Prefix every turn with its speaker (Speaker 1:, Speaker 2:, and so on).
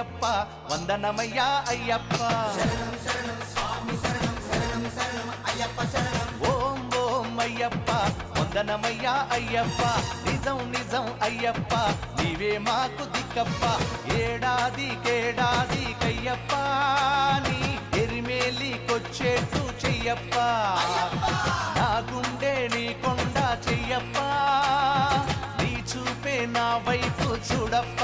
Speaker 1: అయ్యప్ప వందనమయ్యా అయ్యప్ప
Speaker 2: శరణం శరణం స్వామి శరణం శరణం శరణం అయ్యప్ప శరణం
Speaker 1: ఓం ఓం అయ్యప్ప వందనమయ్యా అయ్యప్ప నిజం నిజం అయ్యప్ప నీవే మాకు దిక్కప్ప ఏడాది కయ్యప్ప నీ ఎరిమేలికొచ్చేట్టు చెయ్యప్ప నా గుండె నీ కొండ చెయ్యప్ప నీ చూపే నా వైపు చూడప్ప